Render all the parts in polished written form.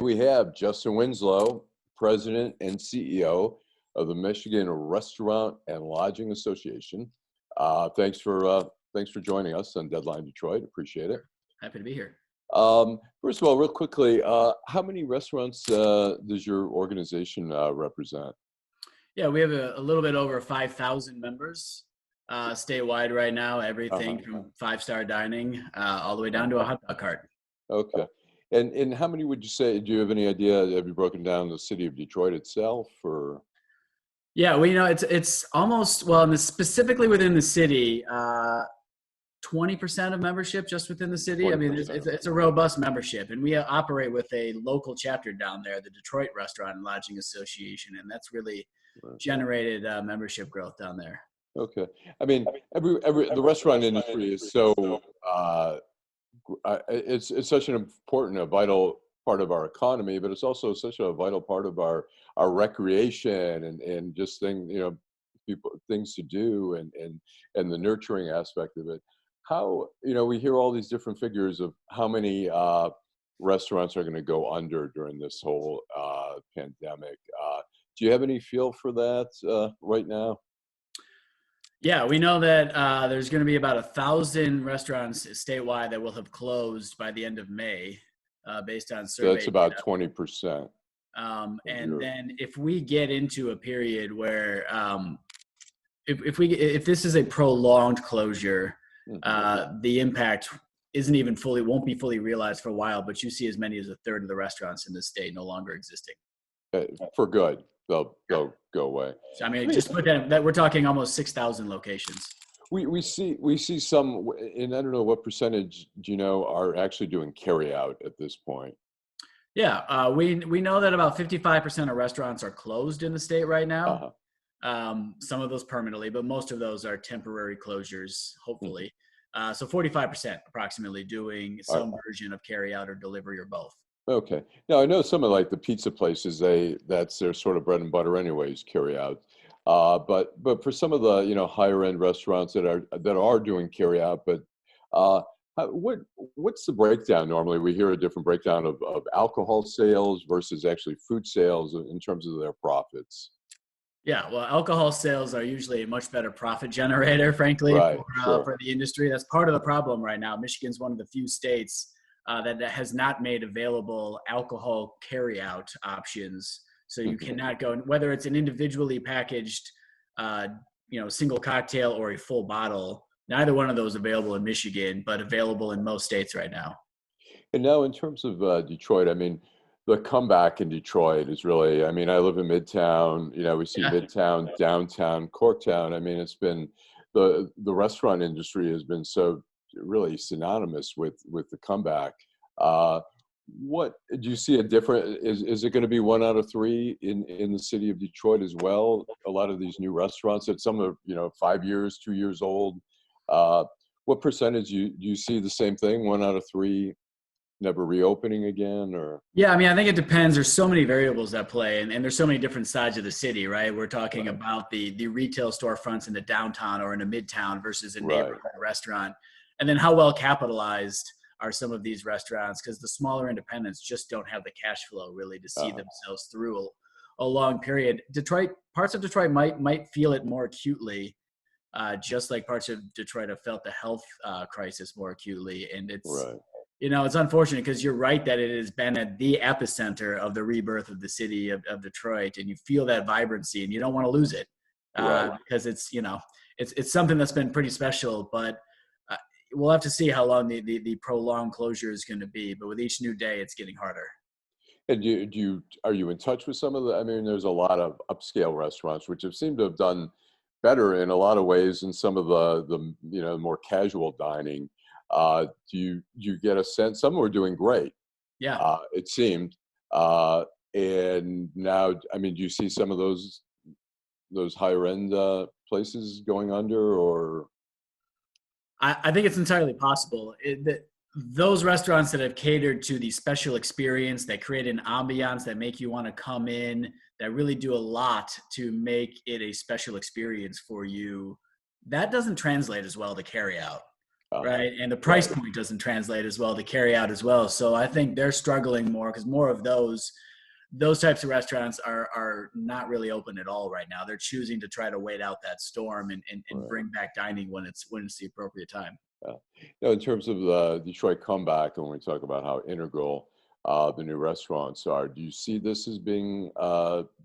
we have Justin Winslow, President and CEO of the Michigan Restaurant and Lodging Association. Thanks for joining us on Deadline Detroit. Appreciate it. Happy to be here. First of all, real quickly, how many restaurants does your organization represent? Yeah, we have a little bit over 5,000 members statewide right now. Everything from five-star dining all the way down to a hot dog cart. Okay. And how many would you say, do you have any idea, have you broken down the city of Detroit itself, or? Yeah, well, it's almost, well, specifically within the city, 20% of membership just within the city. 20%. I mean, it's a robust membership, and we operate with a local chapter down there, the Detroit Restaurant and Lodging Association, and that's really generated membership growth down there. Okay. I mean, the restaurant industry is so, it's such an important, a vital part of our economy, but it's also such a vital part of our recreation and just things to do and the nurturing aspect of it. How, we hear all these different figures of how many restaurants are going to go under during this whole pandemic. Do you have any feel for that right now? Yeah, we know that there's going to be about 1,000 restaurants statewide that will have closed by the end of May, based on survey. So that's about 20%. And then if we get into a period where, if this is a prolonged closure, the impact won't be fully realized for a while. But you see as many as a third of the restaurants in the state no longer existing. For good. They'll go away. So, I mean, just put that we're talking almost 6,000 locations. We see some, and I don't know what percentage are actually doing carry out at this point. Yeah, we know that about 55% of restaurants are closed in the state right now. Some of those permanently, but most of those are temporary closures, hopefully. So 45% approximately doing some version of carry out or delivery or both. Okay. Now I know some of like the pizza places, that's their sort of bread and butter anyways, carry out. But for some of the higher end restaurants that are doing carry out, but what's the breakdown normally? We hear a different breakdown of alcohol sales versus actually food sales in terms of their profits. Yeah, well, alcohol sales are usually a much better profit generator, frankly, for the industry. That's part of the problem right now. Michigan's one of the few states that has not made available alcohol carry-out options. So you cannot go, whether it's an individually packaged, single cocktail or a full bottle. Neither one of those available in Michigan, but available in most states right now. And now in terms of Detroit, I mean, the comeback in Detroit is really, I mean, I live in Midtown, we see Midtown, downtown, Corktown. I mean, it's been, the restaurant industry has been so really synonymous with the comeback. What do you see a different, is it going to be 1 out of 3 in the city of Detroit as well? A lot of these new restaurants that some are, 5 years, 2 years old. What percentage do you see the same thing? 1 out of 3 never reopening again, or? Yeah, I mean, I think it depends. There's so many variables at play, and there's so many different sides of the city, right? We're talking about the retail storefronts in the downtown or in a midtown versus a neighborhood restaurant. And then how well capitalized are some of these restaurants? Because the smaller independents just don't have the cash flow really to see themselves through a long period. Parts of Detroit might feel it more acutely, just like parts of Detroit have felt the health crisis more acutely. And it's, it's unfortunate because you're right that it has been at the epicenter of the rebirth of the city of Detroit, and you feel that vibrancy and you don't want to lose it because it's, it's something that's been pretty special, but we'll have to see how long the prolonged closure is going to be. But with each new day, it's getting harder. And are you in touch with some of I mean, there's a lot of upscale restaurants which have seemed to have done better in a lot of ways than some of the more casual dining. Do you get a sense? Some were doing great. Yeah. It seemed. And now, I mean, do you see some of those higher end places going under, or? I think it's entirely possible. Those restaurants that have catered to the special experience, that create an ambiance that make you want to come in, that really do a lot to make it a special experience for you, that doesn't translate as well to carry out. right? And the price Right. point doesn't translate as well to carry out as well. So I think they're struggling more because more of those types of restaurants are not really open at all right now. They're choosing to try to wait out that storm and Right. bring back dining when it's the appropriate time. Yeah. Now, in terms of the Detroit comeback, and when we talk about how integral the new restaurants are, do you see this as being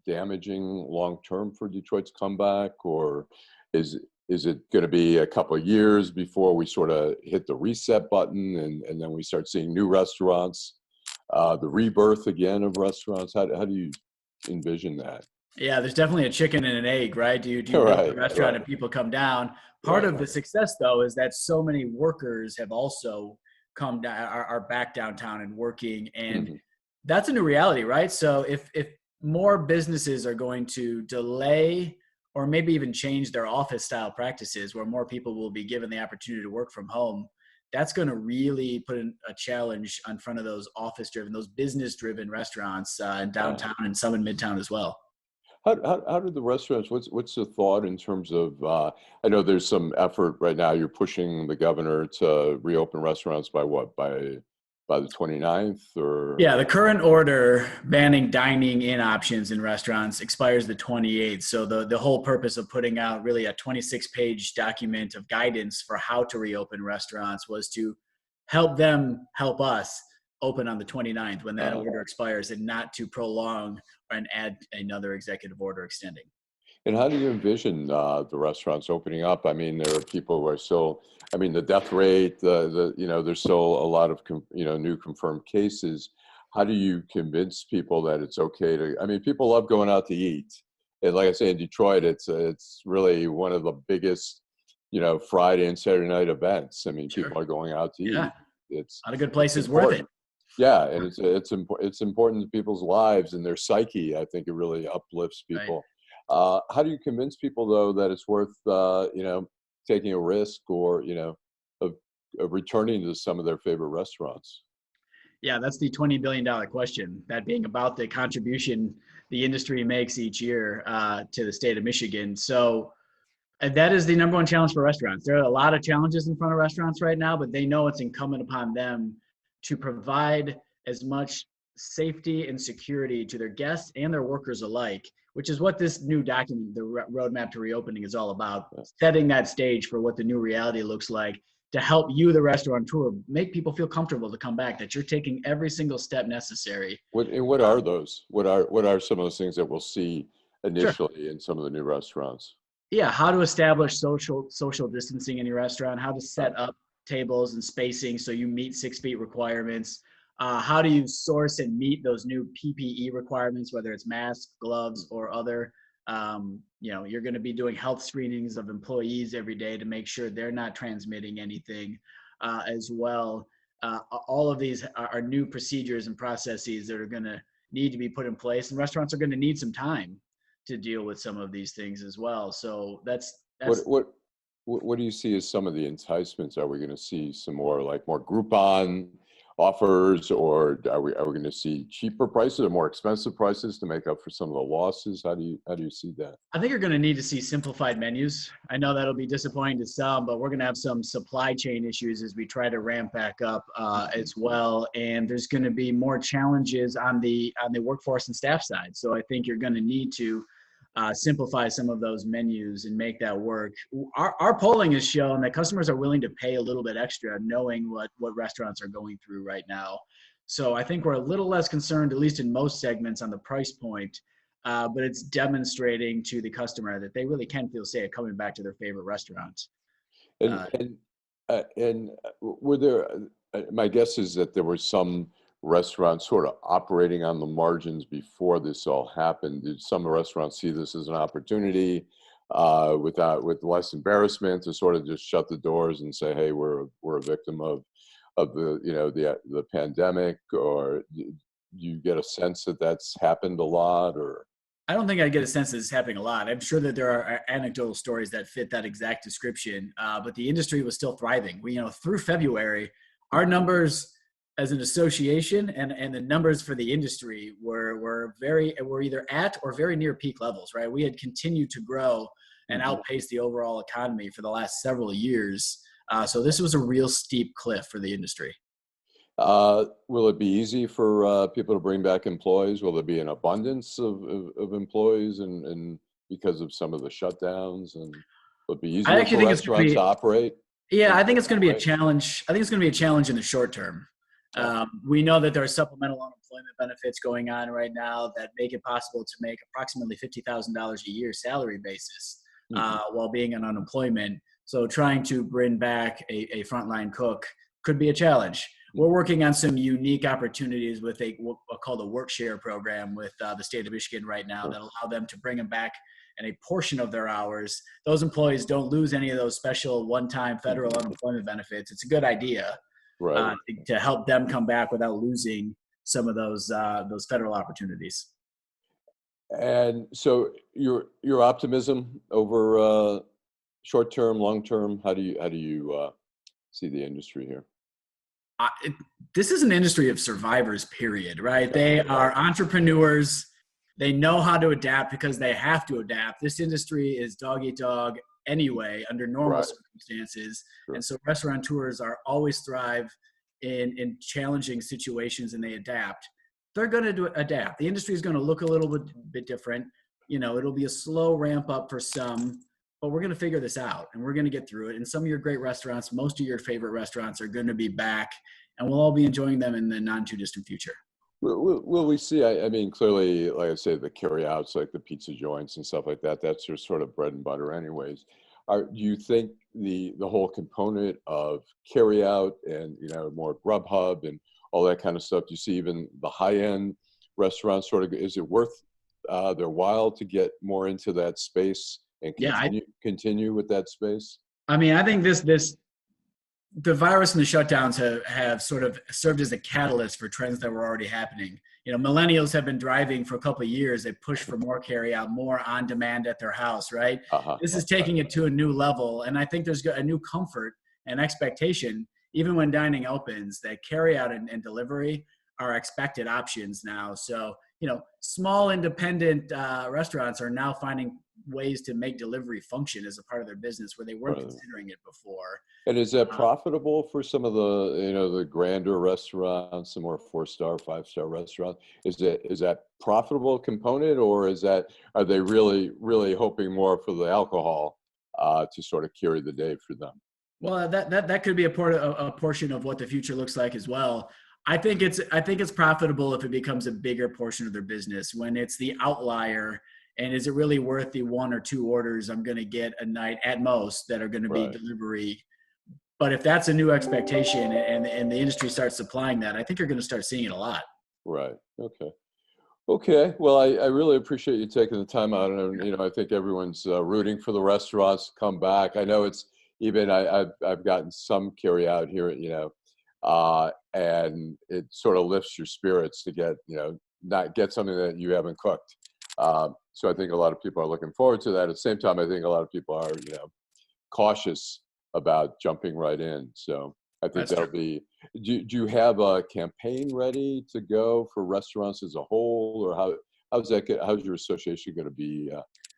damaging long term for Detroit's comeback, or is it going to be a couple of years before we sort of hit the reset button and then we start seeing new restaurants, the rebirth again of restaurants? How do you envision that? Yeah, there's definitely a chicken and an egg, right? Do you build the Right, restaurant right, and people come down? Part right. of the success, though, is that so many workers have also come down, are back downtown and working, and Mhm. that's a new reality, right? So if more businesses are going to delay or maybe even change their office style practices, where more people will be given the opportunity to work from home, that's going to really put a challenge in front of those office driven, those business driven restaurants in Yeah. downtown and some in midtown as well. How do the restaurants, what's the thought in terms of, I know there's some effort right now, you're pushing the governor to reopen restaurants by what, by the 29th or? Yeah, the current order banning dining in options in restaurants expires the 28th. So the whole purpose of putting out really a 26-page document of guidance for how to reopen restaurants was to help them help us open on the 29th when that uh, order expires, and not to prolong and add another executive order extending. And how do you envision the restaurants opening up? I mean, there are people who are still, I mean, the death rate, there's still a lot of, new confirmed cases. How do you convince people that it's okay to, I mean, people love going out to eat. And like I say, in Detroit, it's really one of the biggest, Friday and Saturday night events. I mean, Sure. people are going out to Yeah. eat. It's, A lot of good it's places worth it. important. Yeah, and it's important to people's lives and their psyche. I think it really uplifts Right. people. How do you convince people though that it's worth taking a risk or of, of returning to some of their favorite restaurants? Yeah, that's the $20 billion question, that being about the contribution the industry makes each year to the state of Michigan. So that is the number one challenge for restaurants. There are a lot of challenges in front of restaurants right now, but they know it's incumbent upon them to provide as much safety and security to their guests and their workers alike, which is what this new document, the roadmap to reopening, is all about, setting that stage for what the new reality looks like to help you, the restaurateur, make people feel comfortable to come back, that you're taking every single step necessary. What are those? What are some of those things that we'll see Sure. initially in some of the new restaurants? Yeah, how to establish social distancing in your restaurant, how to Uh, set up tables and spacing so you meet 6 feet requirements. How do you source and meet those new PPE requirements, whether it's masks, gloves, or other? You're going to be doing health screenings of employees every day to make sure they're not transmitting anything as well. All of these are new procedures and processes that are going to need to be put in place, and restaurants are going to need some time to deal with some of these things as well. So what that's what what do you see as some of the enticements? Are we going to see some more Groupon offers, or are we going to see cheaper prices or more expensive prices to make up for some of the losses? How do you see that? I think you're going to need to see simplified menus. I know that'll be disappointing to some, but we're going to have some supply chain issues as we try to ramp back up as well. And there's going to be more challenges on the workforce and staff side. So I think you're going to need to simplify some of those menus and make that work. Our polling has shown that customers are willing to pay a little bit extra, knowing what restaurants are going through right now. So I think we're a little less concerned, at least in most segments, on the price point. But it's demonstrating to the customer that they really can feel safe coming back to their favorite restaurant. And Uh, and were there? My guess is that there were some restaurants sort of operating on the margins before this all happened. Did some restaurants see this as an opportunity, with less embarrassment, to sort of just shut the doors and say, "Hey, we're a victim of the pandemic," or do you get a sense that that's happened a lot, or? I don't think I get a sense that it's happening a lot. I'm sure that there are anecdotal stories that fit that exact description, but the industry was still thriving. Through February, our numbers as an association and the numbers for the industry were either at or very near peak levels. Right, we had continued to grow and Mhm. outpace the overall economy for the last several years. So this was a real steep cliff for the industry. Will it be easy for people to bring back employees? Will there be an abundance of employees and because of some of the shutdowns? And will it be I easier actually for think it's going to restaurants to be, operate? yeah, I think it's In going that to be a way? challenge. I think it's going to be a challenge in the short term. Yeah. We know that there are supplemental unemployment benefits going on right now that make it possible to make approximately $50,000 a year salary basis Mhm. while being on unemployment. So trying to bring back a frontline cook could be a challenge. We're Mhm. working on some unique opportunities with what called a work share program with the state of Michigan right now Sure. that allow them to bring them back and a portion of their hours. Those employees don't lose any of those special one-time federal unemployment benefits. It's a good idea Right. to help them come back without losing some of those federal opportunities. And so your optimism over short term, long term, how do you see the industry here? This is an industry of survivors, period, right? Okay. They Right. are entrepreneurs. They know how to adapt because they have to adapt. This industry is dog eat dog anyway under normal Right. circumstances. Sure. And so restaurateurs are always thrive in challenging situations and they adapt. They're going to adapt. The industry is going to look a little bit different. It'll be a slow ramp up for some, but we're going to figure this out and we're going to get through it. And some of your great restaurants, most of your favorite restaurants are going to be back and we'll all be enjoying them in the not too distant future. Will we see? I mean, clearly, like I say, the carryouts, like the pizza joints and stuff like that, that's your sort of bread and butter, anyways. Do you think the whole component of carryout and more Grubhub and all that kind of stuff? Do you see even the high end restaurants sort of? Is it worth their while to get more into that space and Yeah, continue with that space? I mean, I think the virus and the shutdowns have sort of served as a catalyst for trends that were already happening. Millennials have been driving for a couple of years. They push for more carry out, more on demand at their house, right? This is Right. taking it to a new level. And I think there's a new comfort and expectation, even when dining opens, that carry out and delivery are expected options now. So, small independent restaurants are now finding ways to make delivery function as a part of their business where they weren't Right. considering it before. And is that Uh, profitable for some of the grander restaurants, the more 4-star, 5-star restaurants? Is that profitable component, or are they really hoping more for the alcohol to sort of carry the day for them? Well, that could be a portion of what the future looks like as well. I think it's profitable if it becomes a bigger portion of their business when it's the outlier. And is it really worth the one or two orders I'm going to get a night at most that are going to be Right, delivery? But if that's a new expectation and the industry starts supplying that, I think you're going to start seeing it a lot. right. Okay. Well, I really appreciate you taking the time out, and I think everyone's rooting for the restaurants to come back. I know it's even I've gotten some carry out here, and it sort of lifts your spirits to get not get something that you haven't cooked. So I think a lot of people are looking forward to that. At the same time, I think a lot of people are cautious about jumping right in. So I think That's true. that'll be. Do you have a campaign ready to go for restaurants as a whole, or how's your association going to be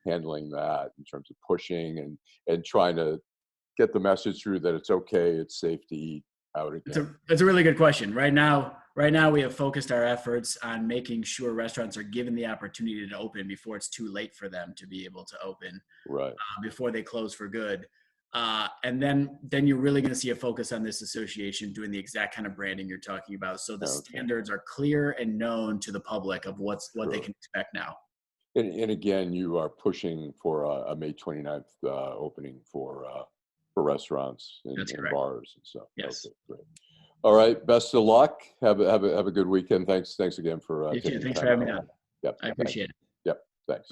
handling that in terms of pushing and trying to get the message through that it's okay, it's safe to eat out again? It's a really good question. Right now we have focused our efforts on making sure restaurants are given the opportunity to open before it's too late for them to be able to open Right. before they close for good. And then you're really going to see a focus on this association doing the exact kind of branding you're talking about. So the Okay. standards are clear and known to the public of what they Sure. can expect now. And again, you are pushing for a May 29th opening for restaurants That's and correct. bars and stuff. Yes. Okay, great. All right. Best of luck. Have a good weekend. Thanks again for You too. taking the Thanks for time having me out. on. Yep. I Thanks. appreciate it. Yep. Thanks.